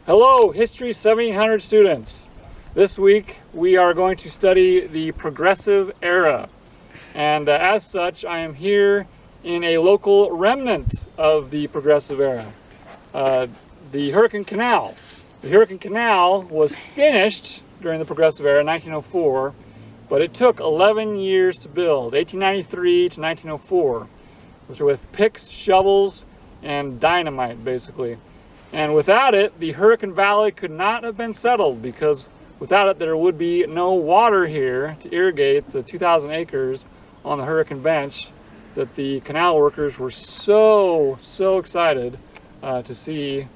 Hello, History 1700 students. This week we are going to study the Progressive Era. And as such, I am here in a local remnant of the Progressive Era, the Hurricane Canal. The Hurricane Canal was finished during the Progressive Era in 1904, but it took 11 years to build, 1893 to 1904, with picks, shovels, and dynamite, basically. And without it, the Hurricane Valley could not have been settled, because without it, there would be no water here to irrigate the 2,000 acres on the Hurricane Bench that the canal workers were so excited to see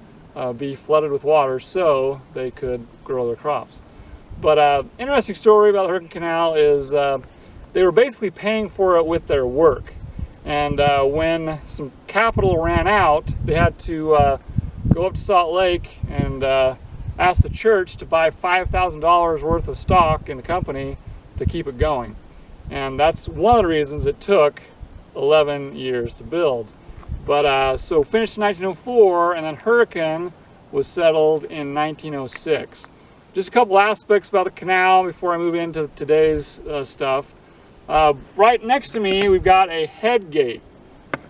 be flooded with water so they could grow their crops. But interesting story about the Hurricane Canal is they were basically paying for it with their work. And when some capital ran out, they had to go up to Salt Lake and ask the church to buy $5,000 worth of stock in the company to keep it going. And that's one of the reasons it took 11 years to build. But so finished in 1904, and then Hurricane was settled in 1906. Just a couple aspects about the canal before I move into today's stuff. Right next to me, we've got a head gate.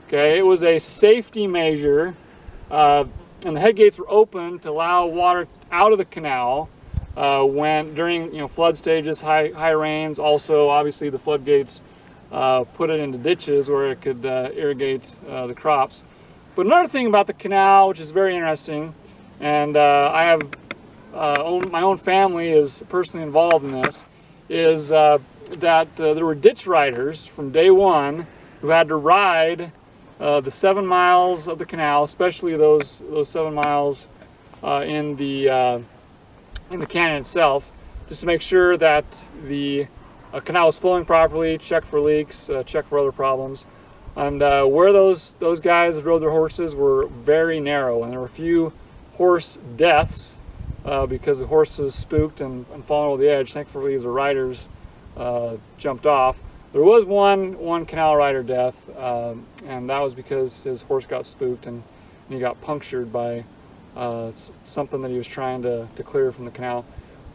Okay, it was a safety measure, and the head gates were open to allow water out of the canal during flood stages, high rains. Also, obviously, the floodgates put it into ditches where it could irrigate the crops. But another thing about the canal, which is very interesting, and I have my own family is personally involved in this, is that there were ditch riders from day one who had to ride the 7 miles of the canal, especially those 7 miles in the canyon itself, just to make sure that the canal was flowing properly, check for leaks, check for other problems. And where those guys that rode their horses were very narrow, and there were a few horse deaths because the horses spooked and fallen over the edge. Thankfully, the riders jumped off. There was one canal rider death, and that was because his horse got spooked and he got punctured by something that he was trying to clear from the canal.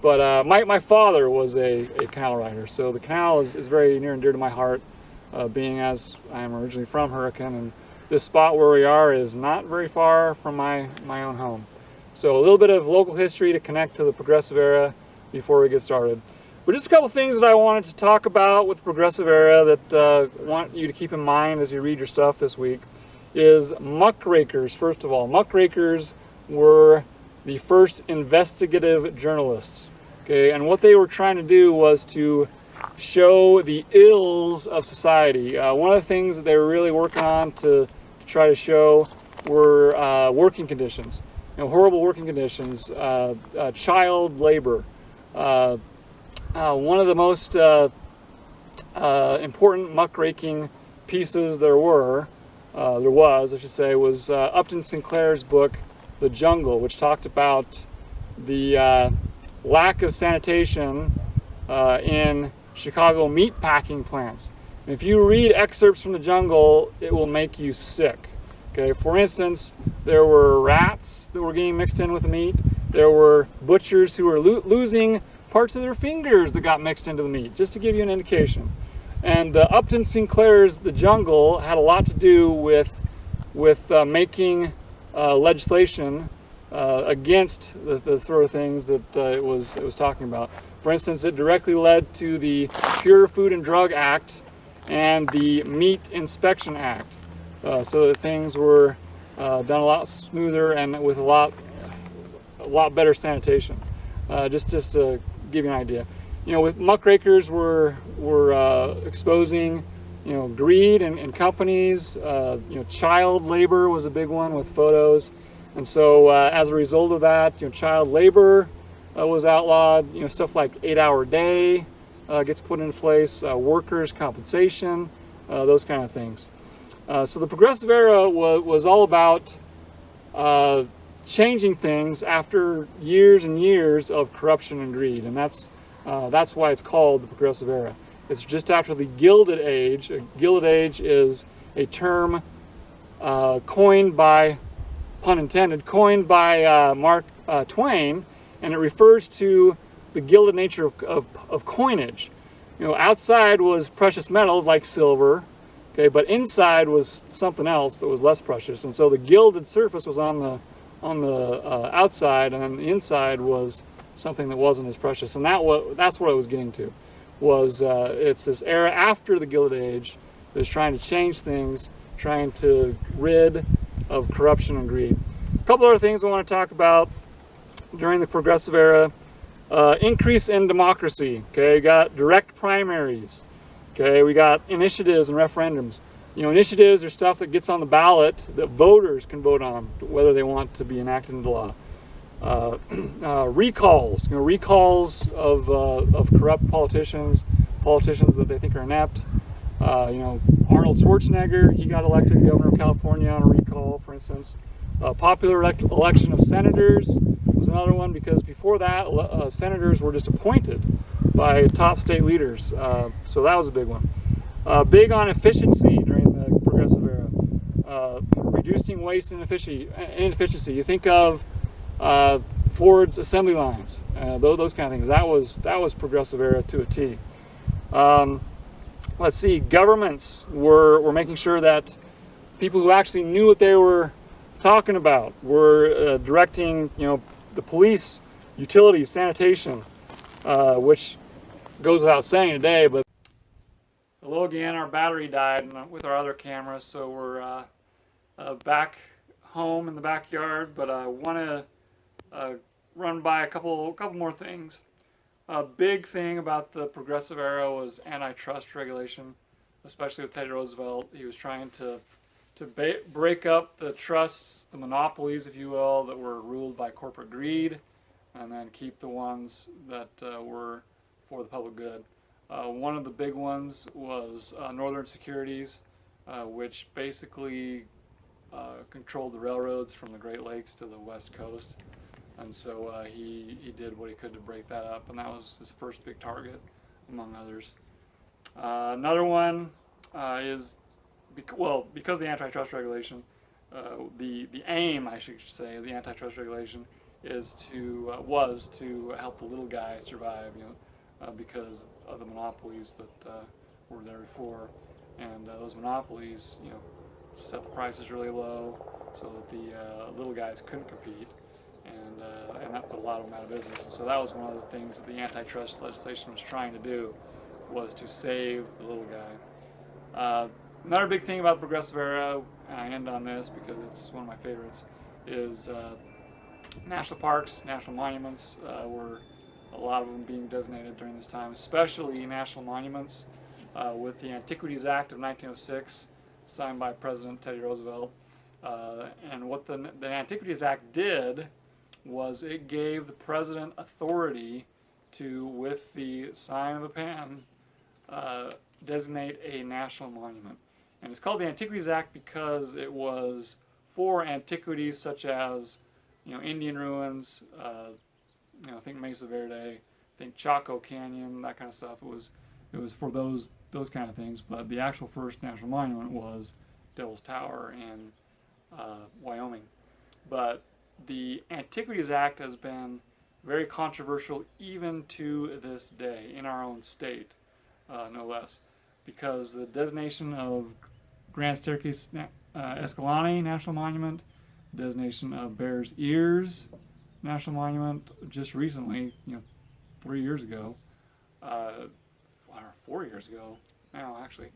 But my father was a canal rider, so the canal is very near and dear to my heart, being as I am originally from Hurricane, and this spot where we are is not very far from my own home. So a little bit of local history to connect to the Progressive Era before we get started. But just a couple things that I wanted to talk about with the Progressive Era that I want you to keep in mind as you read your stuff this week is muckrakers. First of all, muckrakers were the first investigative journalists. Okay, and what they were trying to do was to show the ills of society. One of the things that they were really working on to try to show were working conditions. Horrible working conditions, child labor. One of the most important muckraking pieces there was, was Upton Sinclair's book, The Jungle, which talked about the lack of sanitation in Chicago meat packing plants. And if you read excerpts from The Jungle, it will make you sick. Okay, for instance, there were rats that were getting mixed in with the meat. There were butchers who were losing parts of their fingers that got mixed into the meat, just to give you an indication. And Upton Sinclair's The Jungle had a lot to do with making legislation against the sort of things that it was talking about. For instance, it directly led to the Pure Food and Drug Act and the Meat Inspection Act, so that things were done a lot smoother and with a lot better sanitation. Just to give you an idea, with muckrakers were exposing greed in companies. Child labor was a big one with photos, and so as a result of that, child labor was outlawed. Stuff like 8-hour day gets put into place. Workers' compensation, those kind of things. So the Progressive Era was all about changing things after years and years of corruption and greed, and that's why it's called the Progressive Era. It's just after the Gilded Age. A Gilded Age is a term coined by, pun intended, Mark Twain, and it refers to the gilded nature of coinage. Outside was precious metals like silver, okay, but inside was something else that was less precious, and so the gilded surface was on the outside, and then the inside was something that wasn't as precious, and that's what I was getting to. It's this era after the Gilded Age that's trying to change things, trying to rid of corruption and greed. A couple other things I want to talk about during the Progressive Era. Increase in democracy. Okay, we got direct primaries. Okay, we got initiatives and referendums. Initiatives are stuff that gets on the ballot that voters can vote on whether they want to be enacted into law. Recalls. Recalls of corrupt politicians that they think are inept. Arnold Schwarzenegger, he got elected governor of California on a recall, for instance. Popular election of senators was another one, because before that, senators were just appointed by top state leaders. So that was a big one. Big on efficiency during the Progressive Era. Reducing waste and inefficiency. You think of Ford's assembly lines, those kind of things. That was Progressive Era to a T. Let's see. Governments were making sure that people who actually knew what they were talking about were directing, the police, utilities, sanitation, which goes without saying today. But hello again. Our battery died with our other camera, so we're back home in the backyard. But I want to run by a couple more things. A big thing about the Progressive Era was antitrust regulation, especially with Teddy Roosevelt. He was trying to break up the trusts, the monopolies, if you will, that were ruled by corporate greed, and then keep the ones that were for the public good. One of the big ones was Northern Securities, which basically controlled the railroads from the Great Lakes to the West Coast. And so he did what he could to break that up, and that was his first big target, among others. Another one is, because of the antitrust regulation, the aim, I should say, of the antitrust regulation was to help the little guy survive, because of the monopolies that were there before, and those monopolies, set the prices really low so that the little guys couldn't compete. And that put a lot of them out of business. And so that was one of the things that the antitrust legislation was trying to do, was to save the little guy. Another big thing about the Progressive Era, and I end on this because it's one of my favorites, is national parks, national monuments, were a lot of them being designated during this time, especially national monuments, with the Antiquities Act of 1906, signed by President Teddy Roosevelt. And what the Antiquities Act did was it gave the president authority to, with the sign of a pen, designate a national monument. And it's called the Antiquities Act because it was for antiquities such as, Indian ruins, think Mesa Verde, think Chaco Canyon, that kind of stuff. It was for those kind of things. But the actual first national monument was Devil's Tower in Wyoming. But the Antiquities Act has been very controversial even to this day in our own state, no less, because the designation of Grand Staircase Escalante National Monument, designation of Bears Ears National Monument just recently, 3 years ago, or 4 years ago now, actually,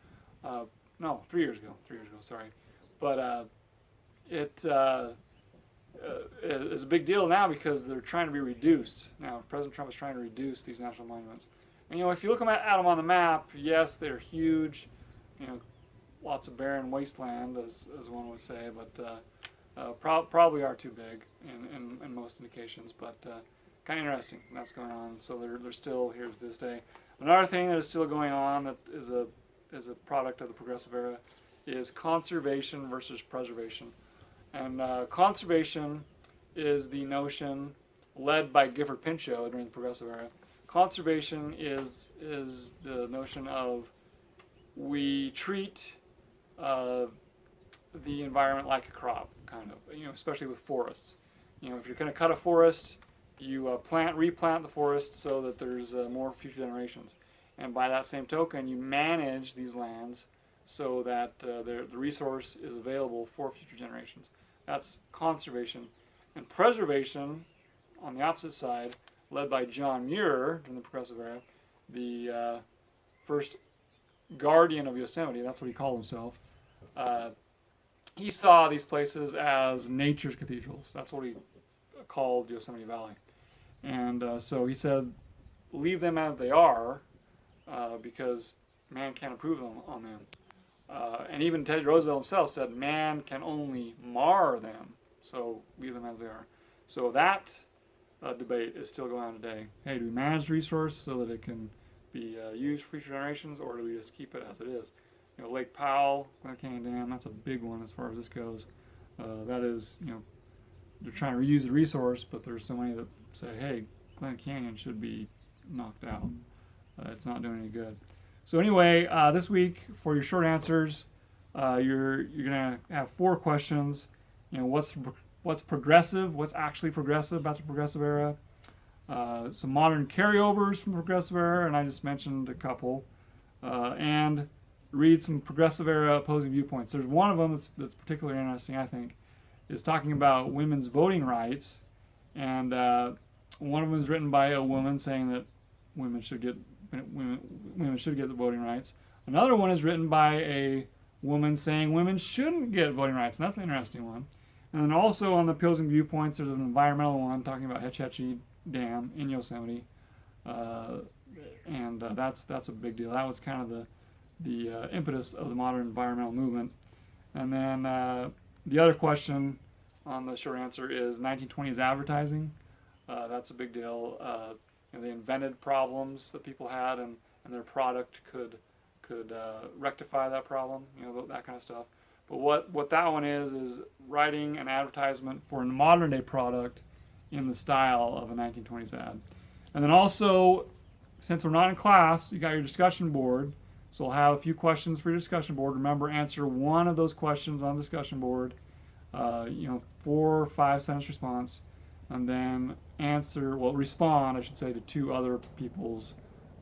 no, 3 years ago, sorry, but it is a big deal now because they're trying to be reduced. Now, President Trump is trying to reduce these national monuments. And, if you look at them on the map, yes, they're huge, lots of barren wasteland, as one would say, but probably are too big in most indications, but kind of interesting that's going on. So they're still here to this day. Another thing that is still going on that is a product of the Progressive Era is conservation versus preservation. And conservation is the notion led by Gifford Pinchot during the Progressive Era. Conservation is the notion of we treat the environment like a crop, kind of, especially with forests. if you're going to cut a forest, you replant the forest so that there's more future generations. And by that same token, you manage these lands so that the resource is available for future generations. That's conservation. And preservation, on the opposite side, led by John Muir during the Progressive Era, the first guardian of Yosemite, that's what he called himself. He saw these places as nature's cathedrals. That's what he called Yosemite Valley. And so he said, leave them as they are, because man can't improve on them. And even Teddy Roosevelt himself said, man can only mar them, so leave them as they are. So that debate is still going on today. Hey, do we manage the resource so that it can be used for future generations, or do we just keep it as it is? Lake Powell, Glen Canyon Dam, that's a big one as far as this goes. That is, they're trying to reuse the resource, but there's so many that say, hey, Glen Canyon should be knocked out. It's not doing any good. So anyway, this week for your short answers, you're gonna have 4 questions. What's progressive? What's actually progressive about the Progressive Era? Some modern carryovers from the Progressive Era, and I just mentioned a couple. And read some Progressive Era opposing viewpoints. There's one of them that's particularly interesting, I think, is talking about women's voting rights, and one of them is written by a woman saying that women should get the voting rights. Another one is written by a woman saying women shouldn't get voting rights, and that's an interesting one. And then also on the opposing viewpoints, there's an environmental one talking about Hetch Hetchy Dam in Yosemite, and that's a big deal. That was kind of the impetus of the modern environmental movement. And then the other question on the short answer is 1920s advertising. That's a big deal. They invented problems that people had, and their product could rectify that problem, that kind of stuff. But what that one is writing an advertisement for a modern day product in the style of a 1920s ad. And then also, since we're not in class, you got your discussion board. So we'll have a few questions for your discussion board. Remember, answer one of those questions on the discussion board, 4 or 5 sentence response, and then respond, I should say, to 2 other people's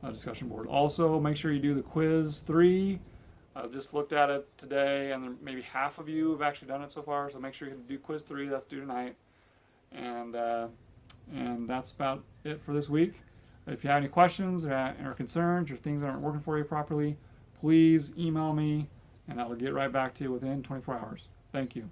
discussion board. Also, make sure you do the quiz 3. I've just looked at it today, and maybe half of you have actually done it so far, so make sure you do quiz 3. That's due tonight. And that's about it for this week. If you have any questions or concerns or things that aren't working for you properly, please email me, and I will get right back to you within 24 hours. Thank you.